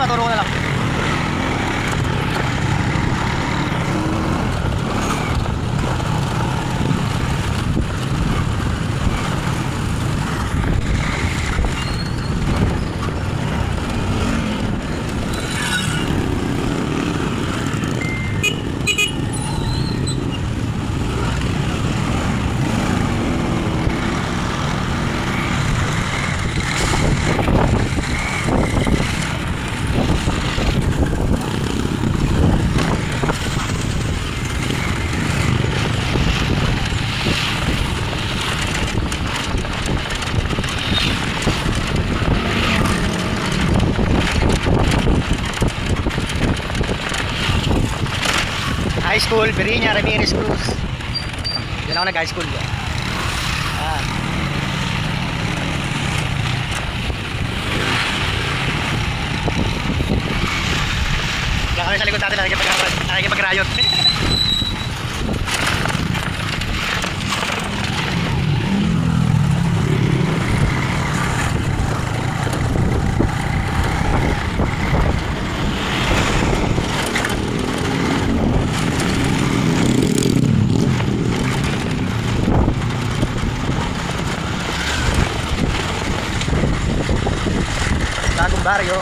maturo ko na lang. High school, Beriña, Ramirez Cruz. Diyan ako nag-high school. Ah. Kaya kami sa likod natin nakikipag-riot. Bagong baryo.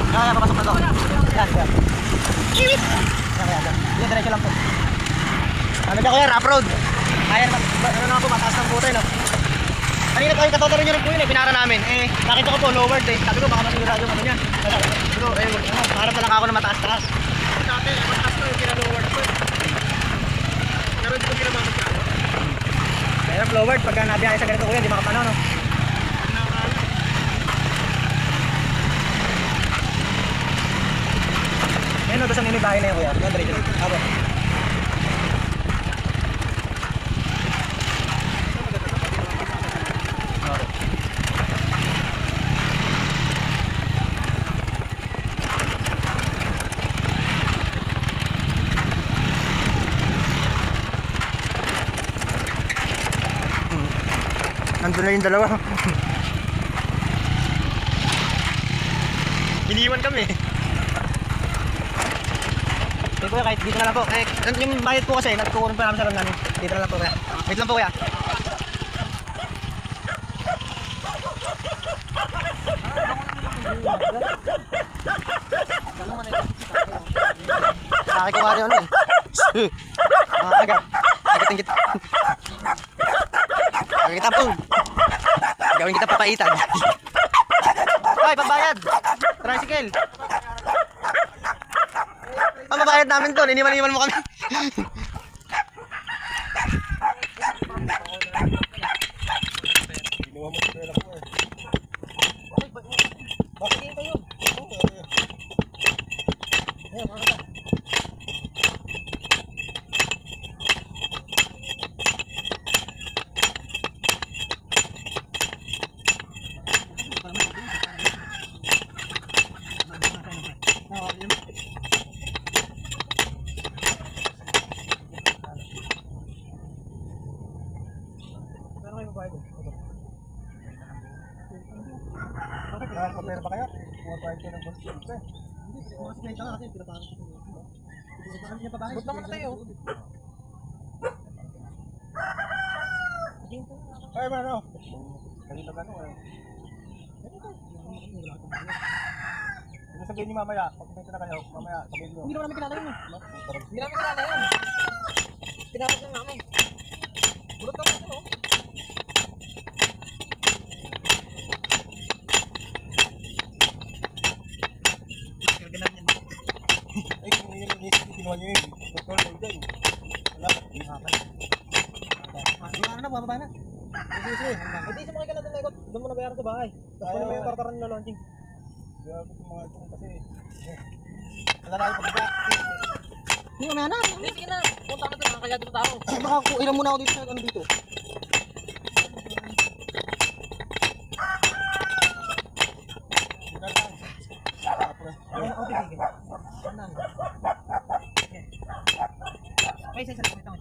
Kaya papasok na to. Yan, yan. Yan, diretso lang po. Ano dyan kuya, rough road. Kaya ano na po, mataas ng puto no. Kanina tayo katotorin nyo rin po yun eh, pinara namin. Eh, nakita ko po, lowered eh. Sabi ko, baka masigurado yung ano niya. Pero, harap na lang ako na mataas-taas. Dati, mataas na yung pinalowered ko eh. Pero hindi ko pinamamad ka. Kaya lowered, pagka nabiyahe sa ganito kuya, hindi makapano no. Yan o, doon sa minibahay na yun kuya. Yan, diretso. Abo. Nandun na yung dalawa. Iniwan kami. Okay kuya, kahit dito na lang po. Eh, yung bayad po kasi, nagkukunin pa namin sa ron namin. Dito na lang po kuya. Wait lang po kuya. Sa akin ko nga rin ano eh. Agad. Agad-ingit. Gawin kita po. Gawin kita papaitan. Hoy, pambayad. Tricycle. Pambayad namin to. Iniwan mo kami. Bakit kayo? Kapera ba kaya? Pumapayag kayo ng bolsito eh. Hindi, mas may tanga kasi pinaparang sa bolsito. Ba't naman tayo? Ay, mano? Kanina ka eh. Ano sabihin niyo mamaya? Pag kumenta na kayo, mamaya sabihin niyo. Hindi naman namin kilala yun eh. Hindi namin kilala yun. Pinapag lang namin. Burot naman ito no? Ay, kung yun yung kinuha nyo yun, doktor mo dyan. Wala, hindi makakal. Ano na, bumaba na. Sige. Hindi, sumakay ka na doon, Lekot. Doon mo nabayaran sa bahay. Tapos mo naman yung karkaran nyo launching. Kaya ako itong mga itong kasi. Nalalaki pagka. Hindi, mamaya na. Hindi, sige na. Punta ka doon, nakakaya doon tao. Baka ilan muna ako dito sa ano dito. Ay, isa lang.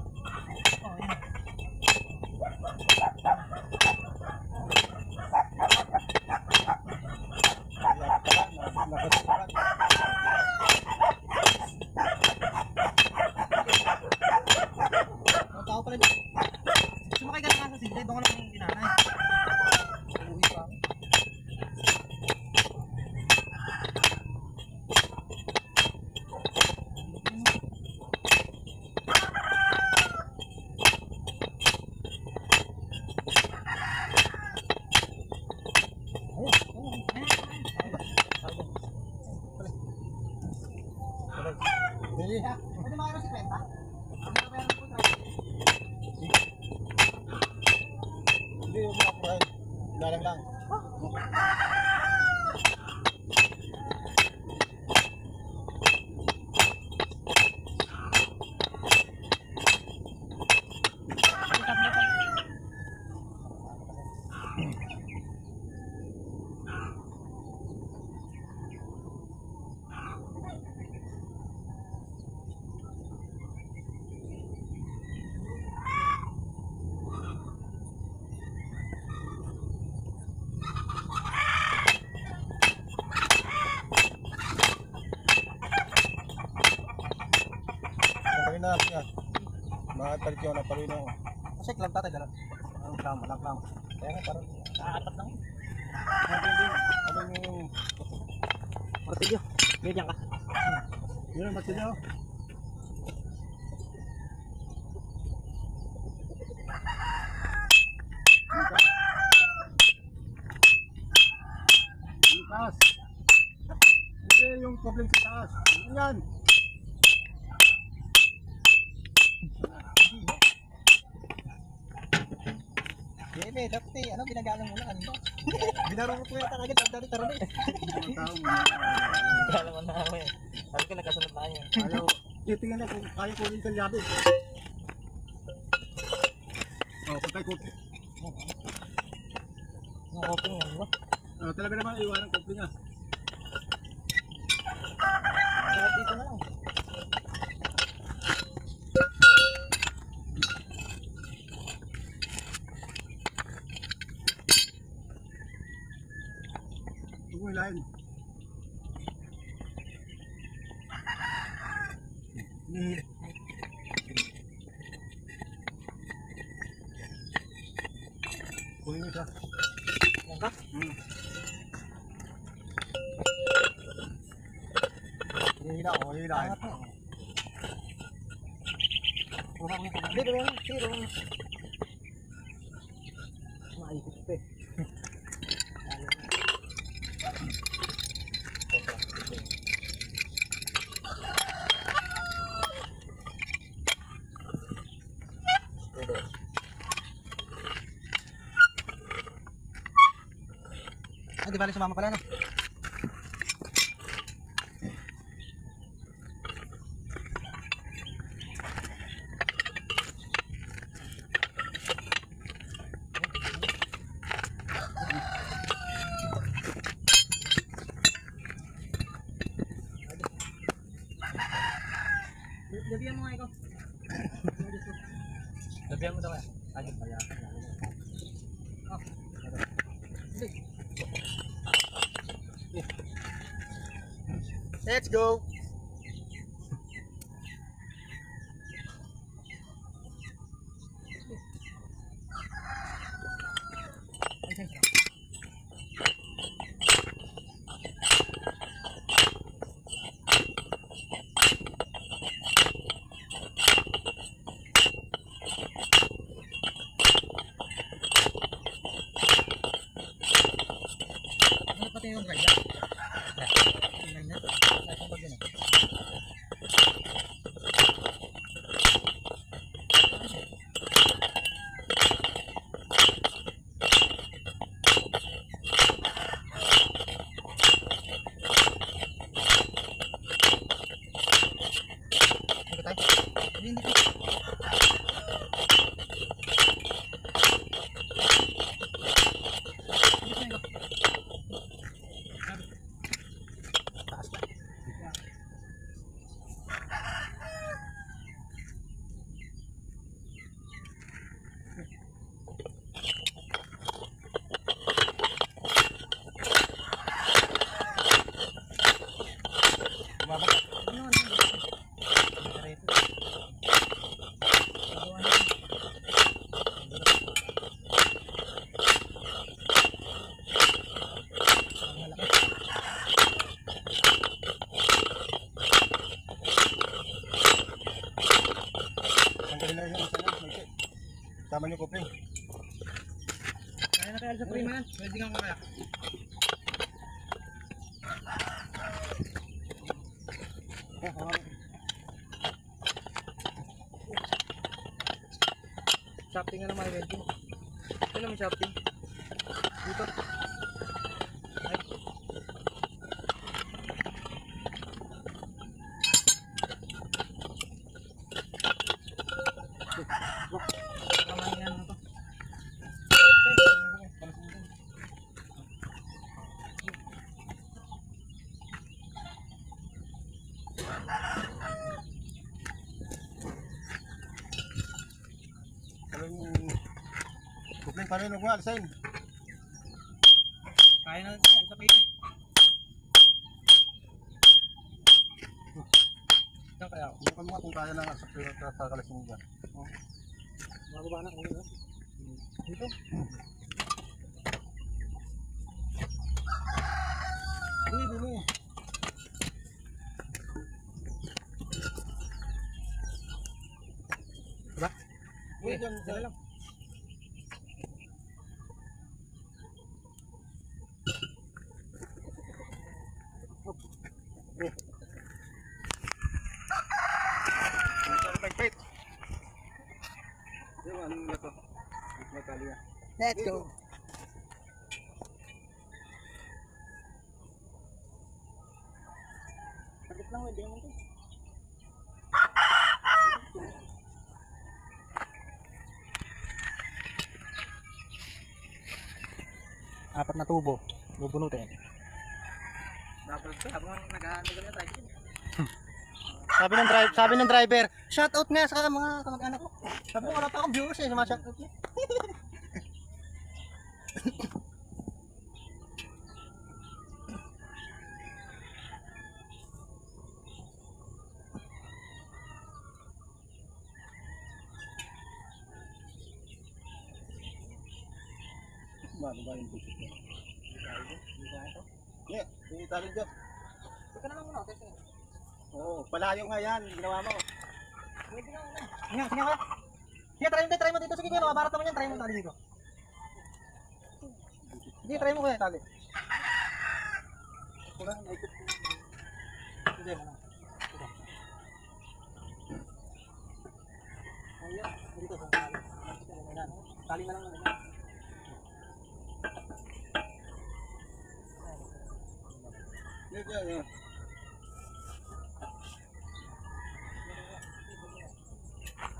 Ang tao pala dito. Sumakay ka na nga sa sinde, doon ko lang yung kinanay. Uuwi pa ako. Dali. Pwede makano si Kwenta? Hindi yung mga friend. Dalang lang. Ang na siya. Mga talikyo na palino. Kasi klam tatay dala. Ang klam, walang klam. Kaya nga parang nakakatat lang. Ano yung... Martilyo. Bigyan ka. Yun ang matilyo. Yung taas. Hindi yung problem sa taas. Yan. Bebe, dati, ano ginagalang mo na kanina? Binaro mo po yata agad, dati taro na eh. Ang tao mo. Ginagalang mo na ako eh. Sabi ko nagkasunod na kayo. Ayaw. Titingnan na kung kaya kunin ka liyabi. Oh, patay ko. Ang opening yan, di ba? Talaga naman iwanan ko nga. Kaya dito na lang. Huwag mo hilahin. Kunin mo siya. Yan ka? Hihila ko, hihilahin. Angat mo. Dito na lang, dito na lang. Maikot pa eh. Ah, di bali sumama pala no? Labihan mo nga ikaw. Labihan mo daw kaya. Ayun pala. Oh. Let's go. Ano pati yung ride? Tingnan na. Ito pag yun eh. Tanggalin na yung isa na. Maiksi. Tama niyo kopling. Kaya na kaya sa prima yan. Pwede kang kaya. Shafting na naman ready. Ito naman shafting. Dito. Ay. Kamay yan ito. Kopling, paano yun? Huwag mo alisain. Kaya na sa pito. Saan kaya ako? Bukan mo nga kung kaya na nga sa kalasin mo dyan. Mababa na kung ano. Dito. Dili. Diba? Uy, dyan, Dala lang. Pait. Yung anong na to? Matali yan. Let's go. Saglit lang, hindi naman ito. Apat na tubo. Bubunutin. Dapat ito, habang nag-ahandog na tayo. Sabi ng driver, shoutout nga sa mga kamag-anak ko. Sabi ko, wala pa akong viewers eh, shoutout niya. Ano ba yung pusit mo? Yeah, yung itali dyan. Teka na lang muna, teka. Oo, palayo nga yan. Ginawa mo. Pwede na muna. Sige, sige kaya. Sige, try mo dito. Sige, kuya, makabarat naman yan. Try mo tali dito. Sige, try mo kuya, tali. Kurang, naikot ko. Hindi, ano. Ito. Ayan, dito sa tali. Tali na lang muna. Yan.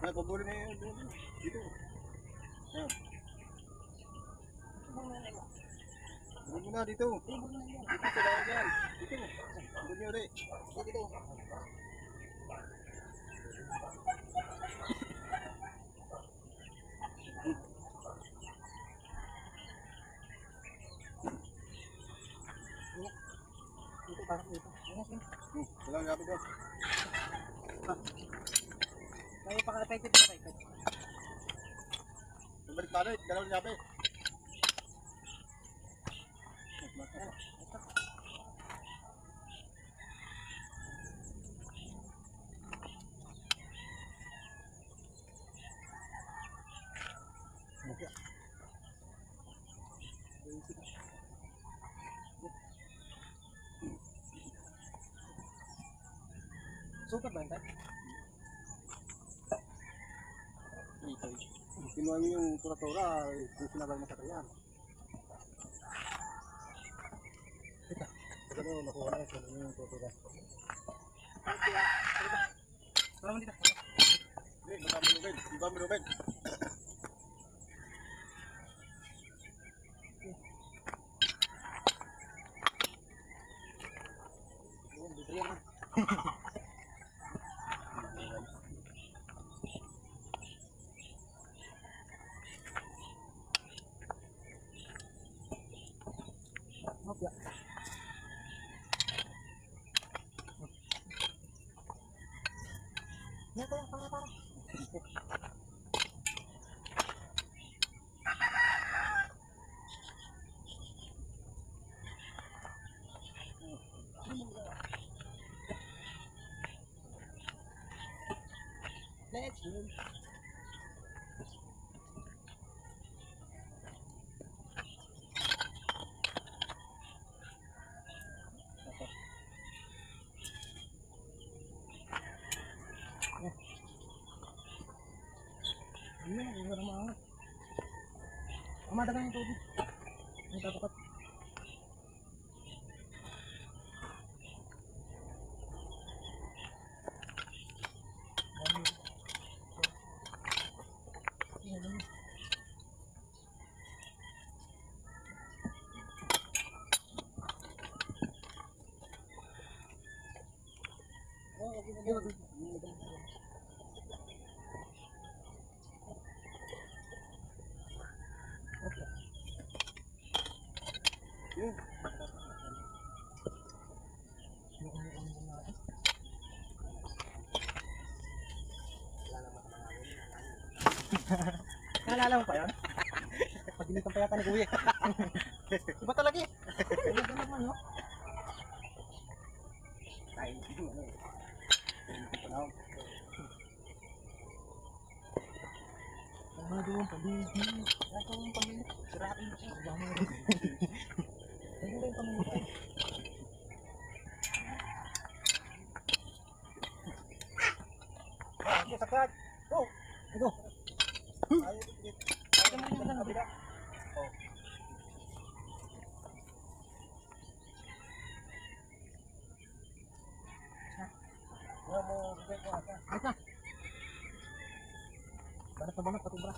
Ay, pabuli na yun. Dito. Yan. Buli mo na dito. Dito sa lawag yan. Dito. Buli mo ulit. Dito. Dito, parang dito. Walang gabi ko. May paka-effective na tayo. Balik pa rin. Dalawang gabi. Okay. Super ba yun tayo? Kinuha niyo yung tura-tura. Yung sinagal mo sa kayan. Ito. Ito nakuha na yung tura-tura. Tara mo dito. Hindi, baka malubig. Di ba malubig? Libre yan. Okay. Yan, para. Ayun, ayun na maangat. Madagang yung tubig. Ang tatapat. Yun. Naalala mo pa yun? Pagdinitan pa yata ni Kuya. Iba talaga eh. Iba naman no? Ay, ano eh. Panahon. Ano doon, pabigil. Ano doon, pabigil. Siratin mo siya. Ano doon, pabigil. Sige, sakad. Go. Ito. Ayaw, dikit. Ito mo yung kabila. Oh. Mo, bigay ko ata. Ayos na. Banat na banat, pati bra.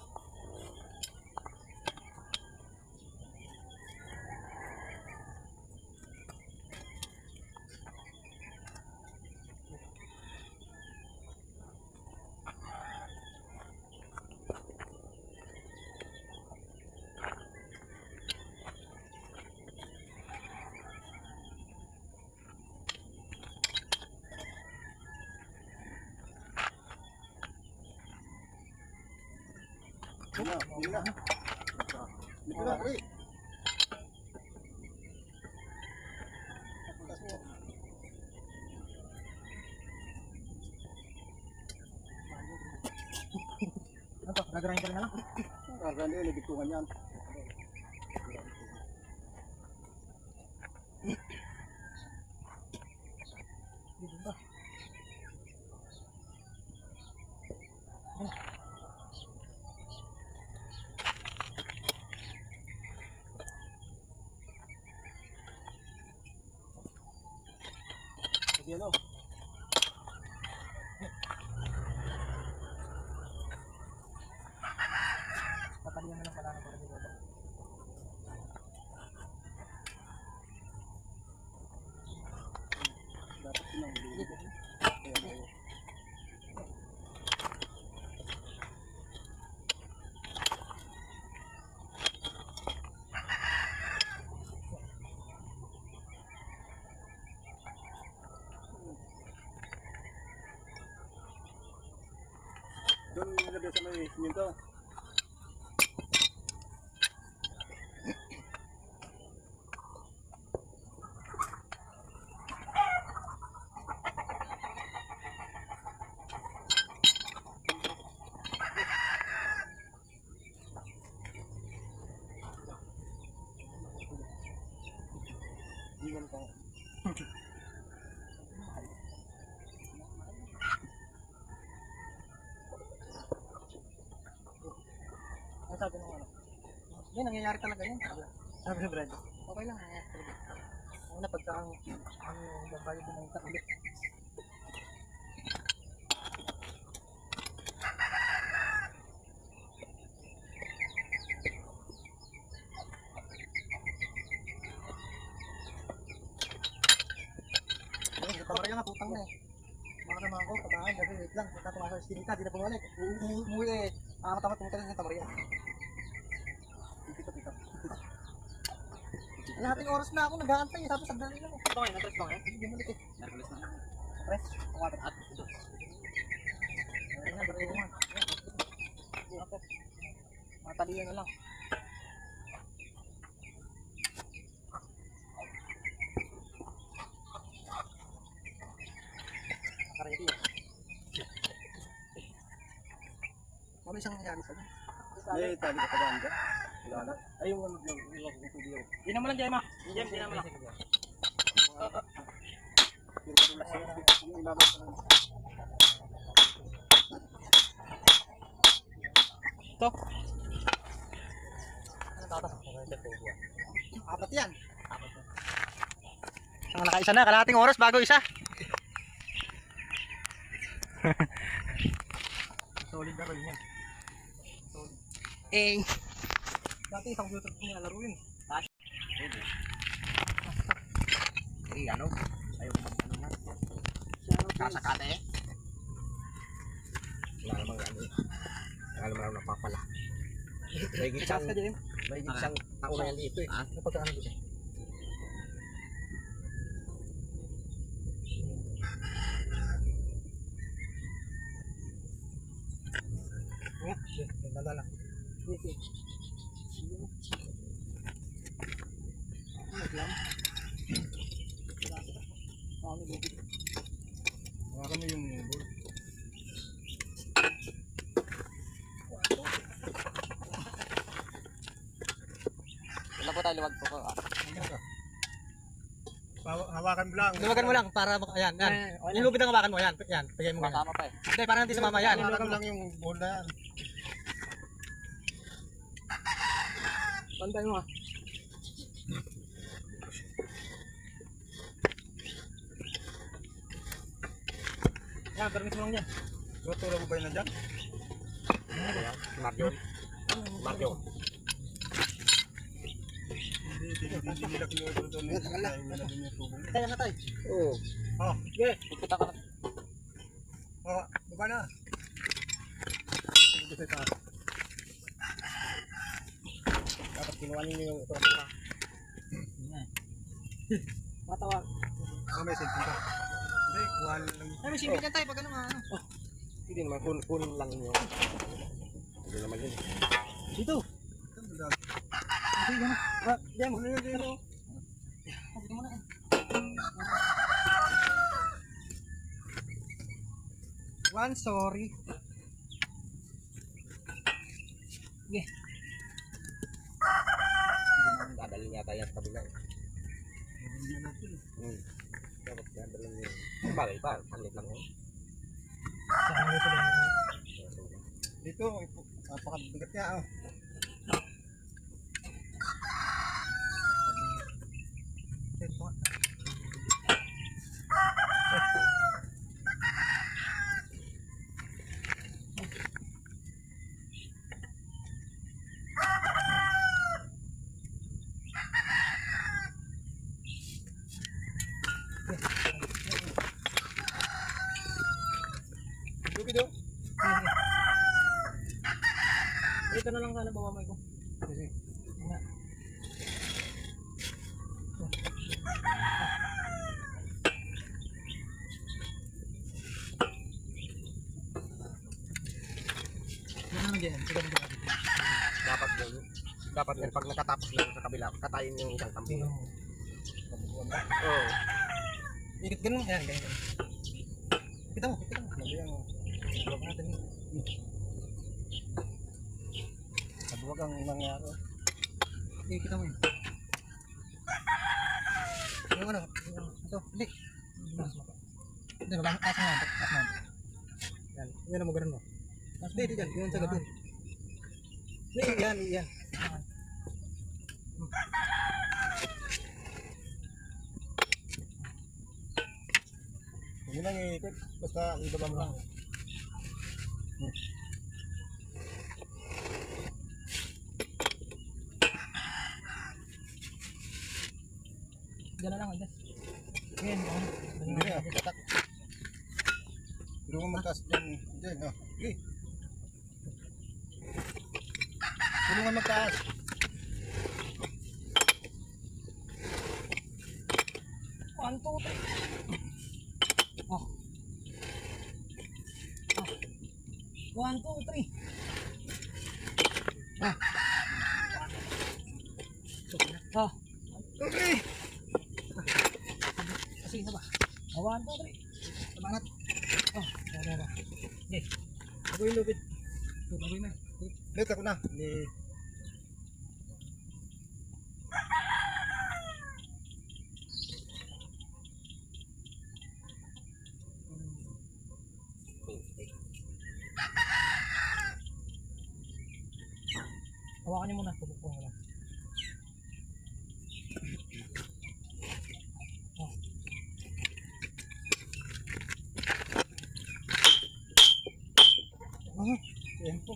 Yun na, yun na. Dito na, pre. Tapas mo. Ano to? Gagarahin ka rin na lang. Kaganda yun, nabitukan yan. Dito ba? Sige, ano? Papalihan na lang pala ng para dito. Dapat yun ang ulit. Ayan, ayan. Doon nilagay sa may siminto. Hindi mo pa. Ano sabi ng ano? Yan, nangyayari talaga yan. Sabi ni Brad. Okay lang, nangyayari talaga. Una pagka ang babayad mo ng ulit. Ayun, tamara yung putang na eh. Mga naman ko, patahan, sabi, wait lang, punta tumasok sa iskinita, di na bumalik. Umuwi eh. Matamat pumunta rin sa tamara yan. Pito. Lahating oras na ako nag-aantay, sabi sandali lang. Ito kayo, na-press ba kayo? Hindi bumalik eh. Narkulis na. Press, kumatin at. Ayun na, balik mo. Matalian na lang. Karaya. Kami isang nangyari sa May tali ka pa ba dyan? Wala na. Ay, yung ano, Hindi naman lang, Jema. Hindi naman lang. Yung ilaban pa lang. Ito. Apat yan. Isang nakaisa na, kalahating oras bago isa. Solid na rin yan. Eh, Dati isang computer ko nilalaro yun. ano? Ayaw ko ano na. Kasakate eh. Wala namang ano. Wala namang napapala. May Kasas ka dyan. isang taon na yan dito eh. Ano pagkaano dito? Nalala. Hawakan mo yung ball. Wala po tayo liwag po ko. Hawakan mo lang. Luwagan mo lang para ayan, yan. Yung lubid ang hawakan mo, yan. Yan, pagay mo yan. Kasama pa eh. Hindi, para hindi sumama yan. Hawakan mo lang yung ball na yan. Pantay mo ah. Yan, permis mo lang yan. Tutulog mo ba yun na dyan? Mario. Mario. Hindi nila kinuha doon. Ayaw nila din yung tubong. Kaya na tayo. Oo. Oh, Sige. Pupunta ka na. oh, baba na. Dito sa taas. Dapat kinuha niyo yung ito. Matawag. Ah, may cellphone ka. Hindi, kuha lang. Ay, may sipit yan tayo pag ano nga. Hindi naman, kunin lang niyo. Hindi naman yun. Dito. Sige, gano'n. Diyan mo. Dito. Dito mo na eh. One, sorry. Sige. Dadalhin yata yan sa kabila eh. Dapat dadalhin niyo. Bagay pa, palit lang yun. Saan mo ito lang? Dito, napakabigat niya. Oh. Ito nga. Dito. Ito na lang sana bawamay ko. Sige. Ano dyan? Sige, sige. Dapat yun. Dapat yun, pag nakatapos lang sa kabila, katayin yung isang kambing. Oo. Ikit ganun. Ayan, ganyan. Kita mo, kita mo. Mabiyan mo. Huwag natin. Kabuwag ang nangyari. Hindi, kita mo yun. Yung ano, ito, hindi. Hindi, wala, taas mo yan, taas mo yan. Yan, yan ang maganon mo. Hindi, hindi dyan, yun sa gabi. Hindi, yan, yan. Huwag mo nang iikot. Basta ibaba mo lang. Diyan na lang, diyan. Yan, yan. Hindi na, tatak. Pero kung magtaas dyan, dyan, oh. Okay. Pero kung magtaas. One, two, three. Oh. Oh. One, two, three. Ah. Oh. Okay. Kasi isa ba? Oh, one, two, three. Sabangat. Oh, tara. Okay. Ako yung lupit. Dito ako na. Ni... Hawakan niyo muna. Pupukpong mo lang. Tempo.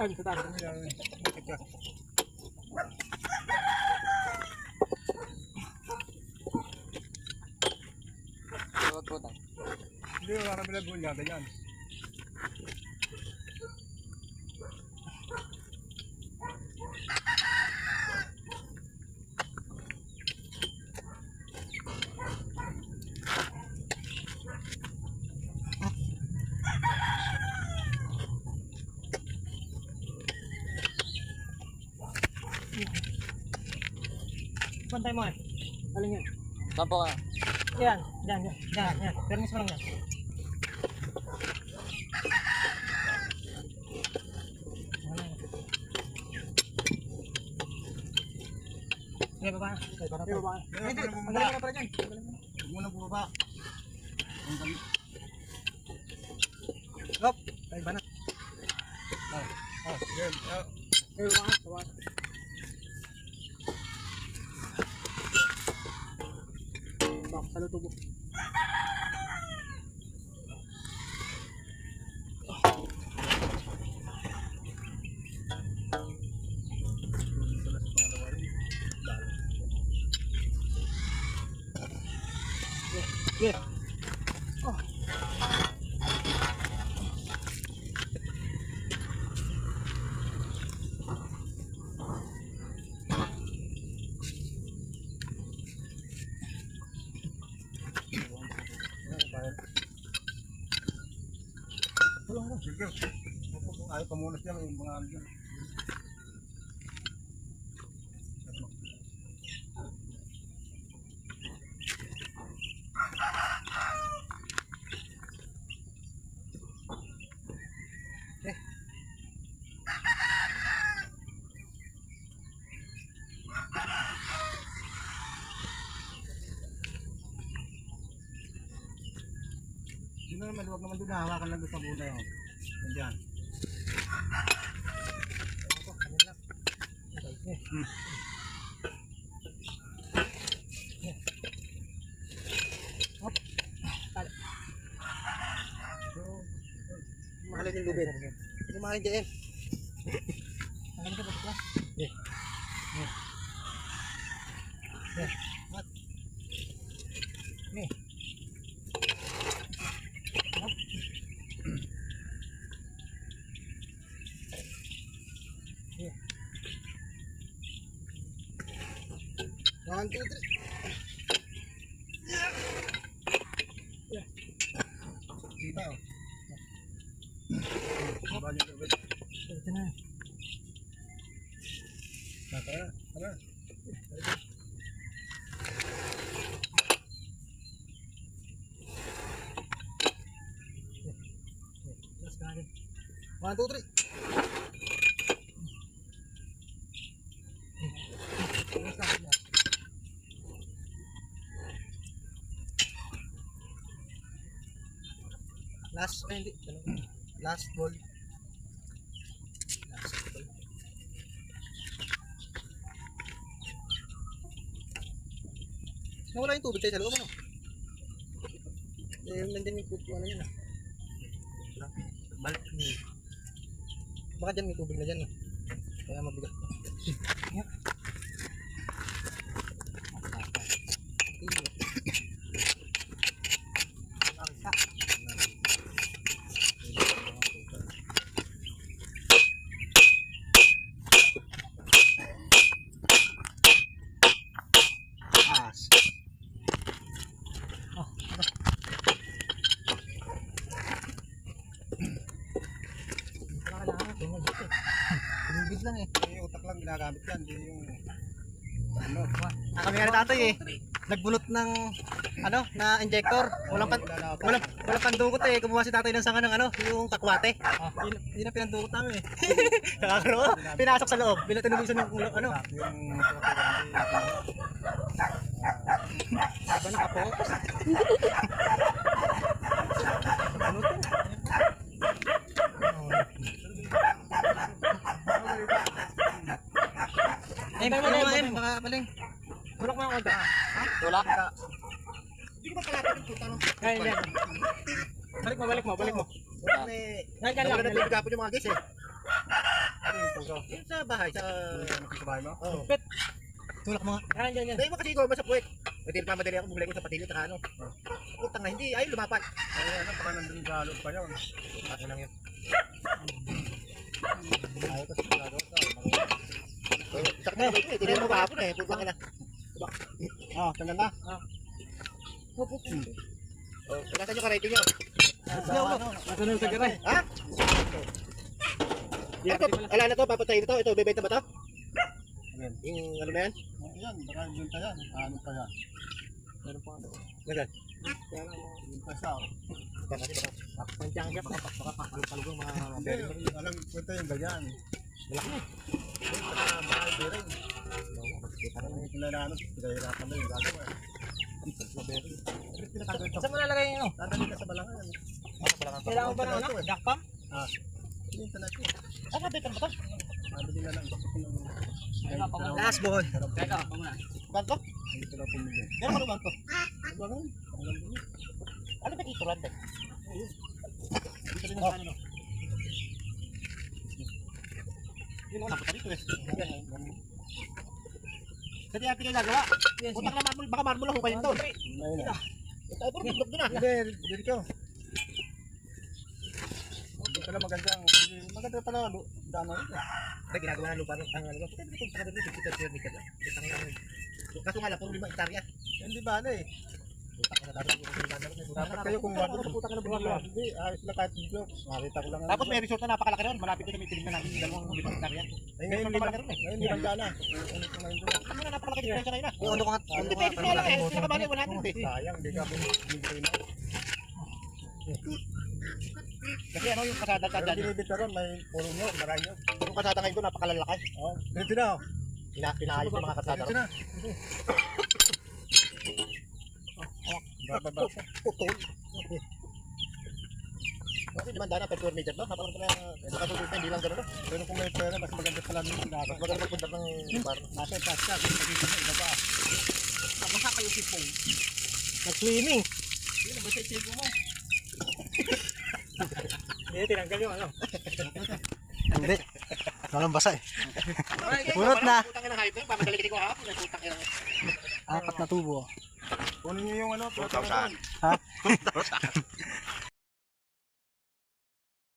Ay, sa taas. Hindi, wala ka pala gulya. Ganyan. Pantay mo eh. Alin yan? Sampo ka. Yan. Yan. Permis mo lang yan. Okay, baba. Okay, baba. Ay, hindi. Ang galing na pala dyan. Huwag mo na bumaba. Ang galing. Hop. Ay, banat. Game. Ay, baba. Bak, sa lutubo. Yeah. Oh. Sige. Ayaw pamunas yan. Yung mga ano dyan. Sino naman, huwag naman doon, hawakan lang doon sa muna yun. Nandiyan. Ako, kanin lang. Okay. Hop. Tali. Mahalin yung lubid. Hindi mahalin dyan. Mahalin ka ba? Mat. One, two, three. Kita oh. Balik ulit. Ito na. Tara. Last ka natin. 1, 2, 3. Last, ay hindi. Last ball. Last ball. Nawala yung tubig tayo sa loob, ano? Nandiyan yung puto, ano yun ah. Balik. Baka dyan may tubig na dyan, kaya mabigat. Yeah. Nag-hold lang eh. Yung utak lang ginagamit yan, hindi yung ano. Kami nga na tatay eh. Nagbunot ng ano, na injector. Walang pandukot eh. Kumuha si tatay ng sanga ng ano, yung takwate. Yun ang pinandukot namin eh. Nakakaroon. Pinasok sa loob. Tinubig sa ng ano. Yung Ba nakapokus? Baka paling. Bulok mo ako. Tulak. Hindi ko ba pala ito puta no? Ay, balik mo. Ngayon ka lang nagpapagapon yung mga guys eh. Yung sa bahay, sa bahay mo? Oo. Tulak mo nga. Yan. Dahil mo kasi ikaw sa puwet. Hindi pa madali ako bumili ko sa patilyo tsaka ano. Utang na hindi, ayun lumapat. Ay, ano, baka nandun sa loob pa yun. Ako lang yun. Ayaw ko sa gagawin ka. Sakit na ito eh, tinignan mo kahapon eh. Pulpa ka na. Ah, tanggal na. Pagkasan nyo ka-rating nyo. Nasunod sa garay. Ha? Ito, ala na to, papatayin ito. Ito, bebenta ba to? Ayan. Yung ano na yan? Ayan, baka yun pa yan. Ano pa yan? Meron pa ano. Nasaan? Yun pa siya. Panjang siya, baka palugong mga Hindi, alam, kwenta yung ganyan. malaki. Mahal din rin. Ang pinanaano, pinahirapan na yung gagawa. Saan mo lalagay yun? Dadali ka sa balangan. Kailangan ba ng ano? Jack pump? Ah, hindi ka na ito. Nabitan ba to? Madali na lang. Last ball. Teka, pamuna. Ganto? Hindi ko na pumili. Meron ka naman to. Balangan? Ano ba dito, Randa? Dito rin Oh. ang ano. Yun, tapos dito eh. Kasi ate kayo gagawa. Utang na marble, baka marble lang hukayin doon. Ayun na. Ito, butlog doon ah. Hindi, dito. Hindi pala magandang, maganda pala, dama ito. Kaya ginagawa ng lupa ang ano. Kasi dito kung sakadali, dito sa tiyan nikat. Kaso nga lang, puro 5 hektarya. Hindi ba ano eh. Dapat kayo kung wala ito. Puta ka na buwan lang. Hindi, ayos na kahit video. Nakita ko lang. Tapos may resort na napakalaki ron. Malapit ko sa may tinignan natin. 2 hektarya. Ngayon, limang daan na. Ano na napakalaki diferensya ngayon ah. Ano ka nga? Hindi pwede kaya lang eh. Pinakabali 100 eh. Sayang, hindi ka bumintay na. Kasi ano yung kasada Pero dyan. binibita ron, may puro nyo, maray nyo. Yung kasada ngayon doon napakalalaki. Oh, dito na. Pinaayos yung mga kasada Dito ron. na. Bababa. Putol. Okay, naman dana per square meter no? Napakalang pala nakatulog na hindi lang gano'n no? Pero kung may pera, mas maganda pala nito. Mas maganda magpunta ng bar. Nasa yung taas ka, kung nakita mo, iba pa. Baka kayo sipong. Nag-swimming. Yun ang basta isipong mo. Hindi, tinanggal yung ano. Hindi. Walang basa eh. Bunot na. Putang ina hype. Pamadalikitin ko hapon. Putang ina. 4 na tubo. Kunin nyo yung ano, 2,000. Ha?